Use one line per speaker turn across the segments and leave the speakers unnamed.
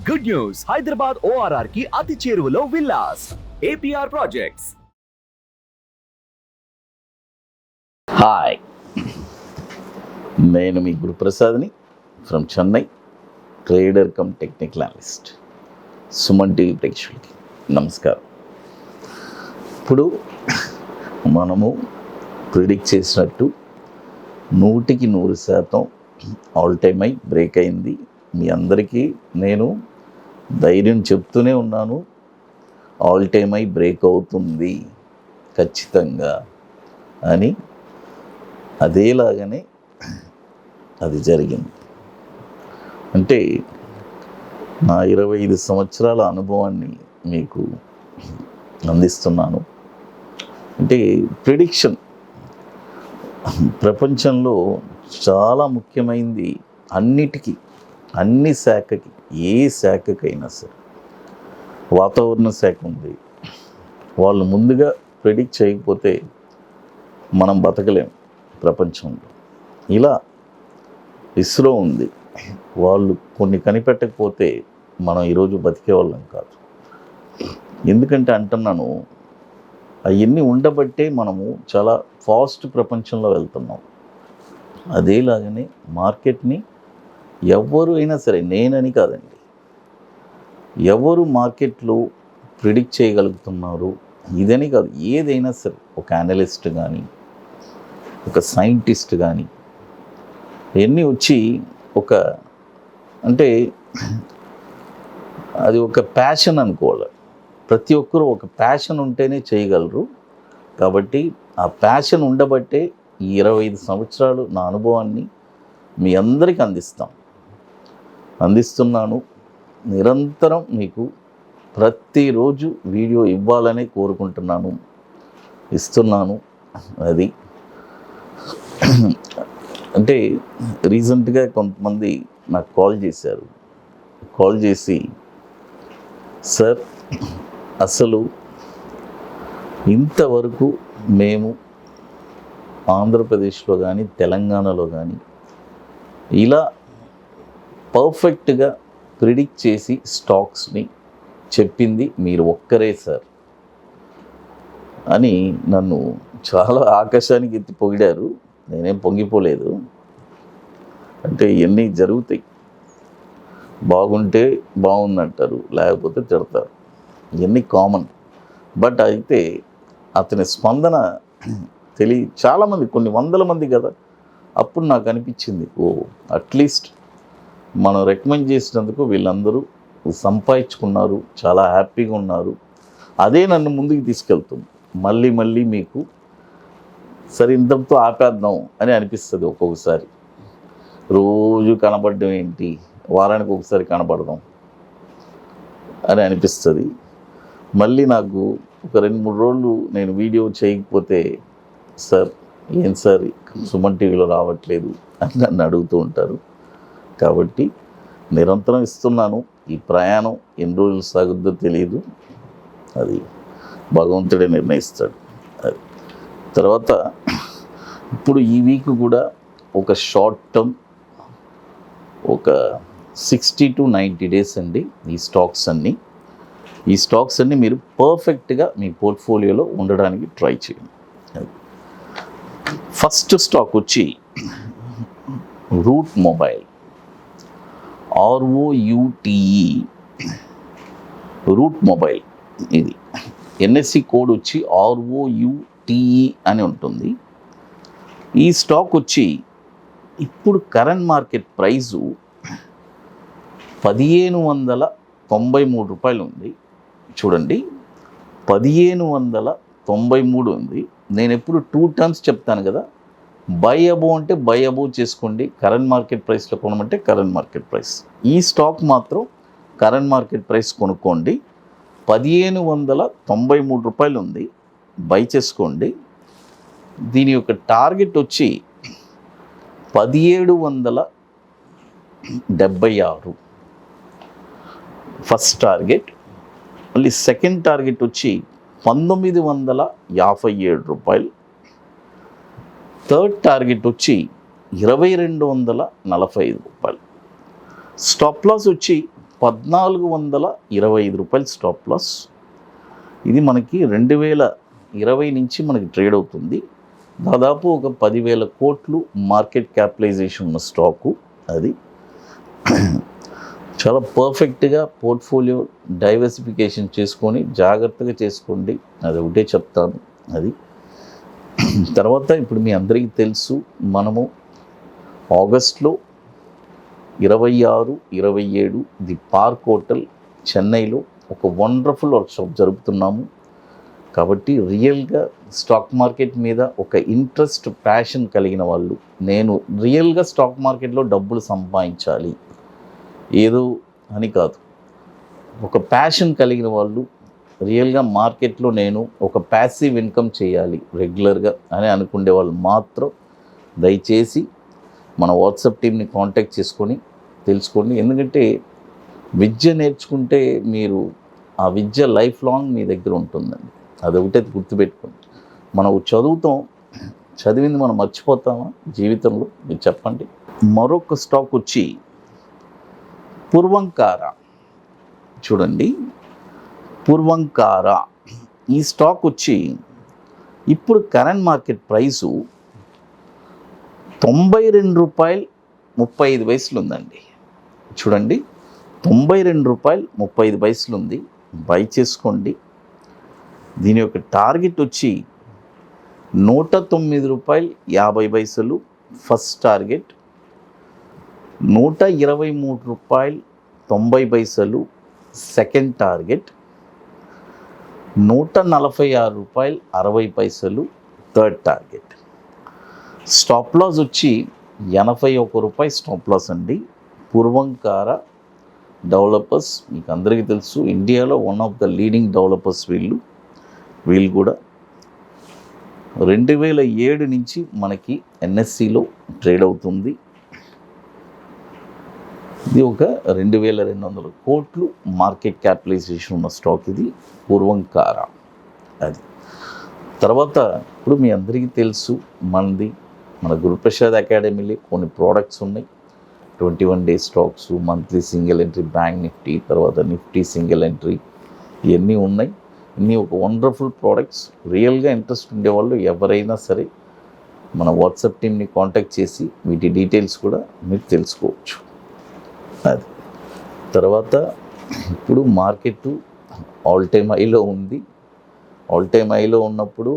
Good news, Hyderabad ORR కి అతి చేరువలో విల్లాస్ APR ప్రాజెక్ట్స్.
హాయ్, నేను మీ గురు ప్రసాద్ని from Chennai, trader cum technical analyst. Suman TV ప్రేక్షకులకి నమస్కారం. ఇప్పుడు మనము ప్రిడిక్ట్ చేసినట్టు 100% ఆల్ టైమ్ హై బ్రేక్ అయింది. మీ అందరికీ నేను ధైర్యం చెప్తూనే ఉన్నాను, ఆల్ టైమ్ హై బ్రేక్ అవుతుంది ఖచ్చితంగా అని. అదేలాగానే అది జరిగింది. అంటే నా 25 సంవత్సరాల అనుభవాన్ని మీకు అందిస్తున్నాను. అంటే ప్రిడిక్షన్ ప్రపంచంలో చాలా ముఖ్యమైనది. అన్నిటికీ, అన్ని శాఖకి, ఏ శాఖకైనా సరే, వాతావరణ శాఖ ఉంది, వాళ్ళు ముందుగా ప్రిడిక్ట్ చేయకపోతే మనం బతకలేం ప్రపంచంలో. ఇలా ఇస్రో ఉంది, వాళ్ళు కొన్ని కనిపెట్టకపోతే మనం ఈరోజు బతికేవాళ్ళం కాదు. ఎందుకంటే అంటున్నాను, అవన్నీ ఉండబట్టే మనము చాలా ఫాస్ట్ ప్రపంచంలో వెళ్తున్నాం. అదేలాగానే మార్కెట్ని ఎవరు అయినా సరే, నేనని కాదండి, ఎవరు మార్కెట్లో ప్రిడిక్ట్ చేయగలుగుతున్నారు ఇదని కాదు, ఏదైనా సరే, ఒక అనలిస్ట్ కానీ, ఒక సైంటిస్ట్ కానీ, ఇవన్నీ వచ్చి ఒక, అంటే అది ఒక ప్యాషన్ అనుకోవాలి. ప్రతి ఒక్కరూ ఒక ప్యాషన్ ఉంటేనే చేయగలరు. కాబట్టి ఆ ప్యాషన్ ఉండబట్టే ఈ 25 సంవత్సరాలు నా అనుభవాన్ని మీ అందరికీ అందిస్తున్నాను. నిరంతరం మీకు ప్రతిరోజు వీడియో ఇవ్వాలని కోరుకుంటున్నాను, ఇస్తున్నాను. అది అంటే రీసెంట్గా కొంతమంది నాకు కాల్ చేసి సార్, అసలు ఇంతవరకు మేము ఆంధ్రప్రదేశ్లో కానీ, తెలంగాణలో కానీ ఇలా పర్ఫెక్ట్గా ప్రిడిక్ట్ చేసి స్టాక్స్ని చెప్పింది మీరు ఒక్కరే సార్ అని నన్ను చాలా ఆకాశానికి ఎత్తి పొగిడారు. నేనేం పొంగిపోలేదు. అంటే ఇవన్నీ జరుగుతాయి. బాగుంటే బాగుందంటారు, లేకపోతే తిడతారు, ఇవన్నీ కామన్. బట్ అయితే అతని స్పందన చాలామంది, కొన్ని వందల మంది కదా. అప్పుడు నాకు అనిపించింది, అట్లీస్ట్ మనం రికమెండ్ చేసినందుకు వీళ్ళందరూ సంపాదించుకున్నారు, చాలా హ్యాపీగా ఉన్నారు. అదే నన్ను ముందుకు తీసుకెళ్తుంది. మళ్ళీ మీకు సరే ఇంతటితో ఆపేద్దాం అని అనిపిస్తుంది. ఒక్కొక్కసారి రోజు కనపడడం ఏంటి, వారానికి ఒకసారి కనపడదాం అని అనిపిస్తుంది. మళ్ళీ నాకు ఒక 2-3 రోజులు నేను వీడియో చేయకపోతే, సార్ ఏం సార్ సుమన్ టీవీలో రావట్లేదు అని నన్ను అడుగుతూ ఉంటారు. కాబట్టి నిరంతరం ఇస్తున్నాను. ఈ ప్రయాణం ఎన్ని రోజులు సాగుద్దో తెలియదు, అది భగవంతుడే నిర్ణయిస్తాడు. అది తర్వాత ఇప్పుడు ఈ వీక్ కూడా ఒక షార్ట్ టర్మ్, ఒక 60 to 90 డేస్ అండి. ఈ స్టాక్స్ అన్నీ మీరు పర్ఫెక్ట్గా మీ పోర్ట్ఫోలియోలో ఉండడానికి ట్రై చేయండి. ఫస్ట్ స్టాక్ వచ్చి route mobile, ROUTE, route mobile. ఇది NSE కోడ్ వచ్చి ROUTE అని ఉంటుంది. ఈ స్టాక్ వచ్చి ఇప్పుడు కరెంట్ మార్కెట్ ప్రైజు 1593 రూపాయలు ఉంది. చూడండి, 1593 ఉంది. నేను ఎప్పుడు 2 టర్మ్స్ చెప్తాను కదా, బై అబోవ్ అంటే బై అబోవ్ చేసుకోండి, కరెంట్ మార్కెట్ ప్రైస్లో కొనమంటే కరెంట్ మార్కెట్ ప్రైస్. ఈ స్టాక్ మాత్రం కరెంట్ మార్కెట్ ప్రైస్ కొనుక్కోండి. 1593 రూపాయలు ఉంది, బై చేసుకోండి. దీని యొక్క టార్గెట్ వచ్చి 1776 ఫస్ట్ టార్గెట్. మళ్ళీ సెకండ్ టార్గెట్ వచ్చి 1957 రూపాయలు. థర్డ్ టార్గెట్ వచ్చి 2245 రూపాయలు. స్టాప్ లాస్ వచ్చి రూపాయలు స్టాప్ లాస్. ఇది మనకి 2020 నుంచి మనకి ట్రేడ్ అవుతుంది. దాదాపు ఒక 10,000 కోట్లు మార్కెట్ క్యాపిటలైజేషన్ ఉన్న స్టాకు. అది చాలా పర్ఫెక్ట్గా పోర్ట్ఫోలియో డైవర్సిఫికేషన్ చేసుకొని జాగ్రత్తగా చేసుకోండి, అది ఒకటే చెప్తాను. అది తర్వాత ఇప్పుడు మీ అందరికీ తెలుసు, మనము ఆగస్ట్లో 26, 27 ది పార్క్ హోటల్ చెన్నైలో ఒక వండర్ఫుల్ వర్క్షాప్ జరుపుతున్నాము. కాబట్టి రియల్గా స్టాక్ మార్కెట్ మీద ఒక ఇంట్రెస్ట్, ప్యాషన్ కలిగిన వాళ్ళు, నేను రియల్గా స్టాక్ మార్కెట్లో డబ్బులు సంపాదించాలి ఏదో అని కాదు, ఒక ప్యాషన్ కలిగిన వాళ్ళు, రియల్గా మార్కెట్లో నేను ఒక ప్యాసివ్ ఇన్కమ్ చేయాలి రెగ్యులర్గా అని అనుకునే వాళ్ళు మాత్రం దయచేసి మన వాట్సాప్ టీమ్ని కాంటాక్ట్ చేసుకొని తెలుసుకోండి. ఎందుకంటే విద్య నేర్చుకుంటే మీరు ఆ విద్య లైఫ్ లాంగ్ మీ దగ్గర ఉంటుందండి. అదొకటే గుర్తుపెట్టుకోండి. మనం చదువుతాం, చదివింది మనం మర్చిపోతామా జీవితంలో? మీరు చెప్పండి. మరొక స్టాక్ వచ్చి పూర్వంకార. చూడండి, పూర్వంకార ఈ స్టాక్ వచ్చి ఇప్పుడు కరెంట్ మార్కెట్ ప్రైసు ₹92.35 ఉందండి. చూడండి, ₹92.35 ఉంది. బై చేసుకోండి. దీని యొక్క టార్గెట్ వచ్చి ₹109.50 first target, ₹123.90 second target, ₹146.60 third target. Stop loss వచ్చి ₹81 స్టాప్ లాస్ అండి. పూర్వంకార డెవలపర్స్ మీకు అందరికీ తెలుసు, ఇండియాలో one of the leading developers వీళ్ళు కూడా 2007 నుంచి మనకి ఎన్ఎస్సిలో ట్రేడ్ అవుతుంది. ఇది ఒక 2,200 కోట్లు మార్కెట్ క్యాపిటలైజేషన్ ఉన్న స్టాక్ ఇది పూర్వంకార. అది తర్వాత ఇప్పుడు మీ అందరికీ తెలుసు, మన గురుప్రసాద్ అకాడమీలో కొన్ని ప్రోడక్ట్స్ ఉన్నాయి. 21 day stocks, monthly single entry, bank Nifty, తర్వాత నిఫ్టీ సింగిల్ ఎంట్రీ, ఇవన్నీ ఉన్నాయి. ఇన్ని ఒక వండర్ఫుల్ ప్రోడక్ట్స్. రియల్గా ఇంట్రెస్ట్ ఉండేవాళ్ళు ఎవరైనా సరే మన వాట్సాప్ టీమ్ని కాంటాక్ట్ చేసి వీటి డీటెయిల్స్ కూడా మీరు తెలుసుకోవచ్చు. అది తర్వాత ఇప్పుడు మార్కెట్ ఆల్ టైమ్ హైలో ఉంది. ఆల్ టైమ్ హైలో ఉన్నప్పుడు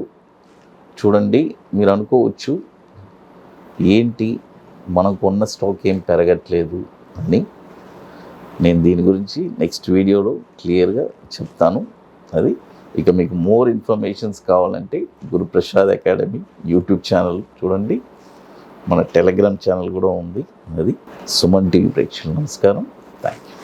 చూడండి, మీరు అనుకోవచ్చు ఏంటి మనకు ఉన్న స్టాక్ ఏం పెరగట్లేదు అని. నేను దీని గురించి నెక్స్ట్ వీడియోలో క్లియర్గా చెప్తాను. అది ఇక మీకు మోర్ ఇన్ఫర్మేషన్స్ కావాలంటే గురుప్రసాద్ అకాడమీ యూట్యూబ్ ఛానల్ చూడండి, మన టెలిగ్రామ్ ఛానల్ కూడా ఉంది. అది సుమన్ టీవీ ప్రేక్షకులు నమస్కారం. Thank you.